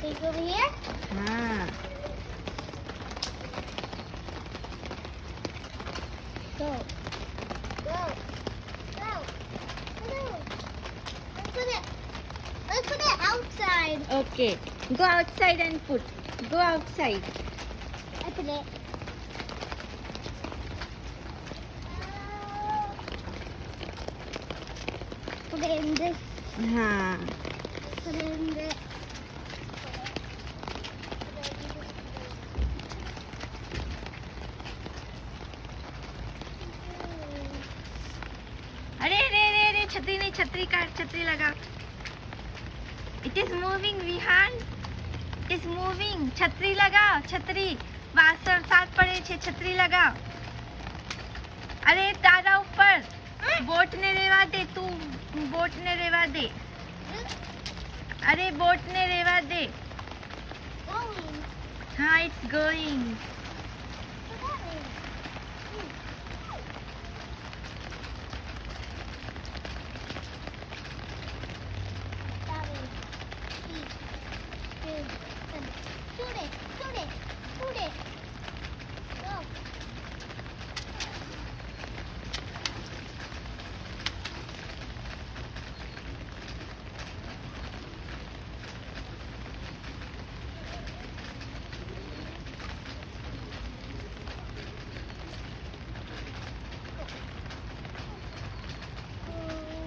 Take over here. હા Go. Go. Go. Go. Let's put it outside. Okay go outside and put go outside I put it. Put it in this. હા Put it in this. અરે રે રે રે છત્રી નહીં છત્રી કાઢ છત્રી લગાવ it is moving Vihaan it is moving છત્રી લગાવ છત્રી વરસાદ પડે છે છત્રી લગાવ અરે તારા ઉપર બોટને રહેવા દે તું બોટને રહેવા દે અરે બોટને રહેવા દે Going. હા ઇટ્સ ગોઈંગ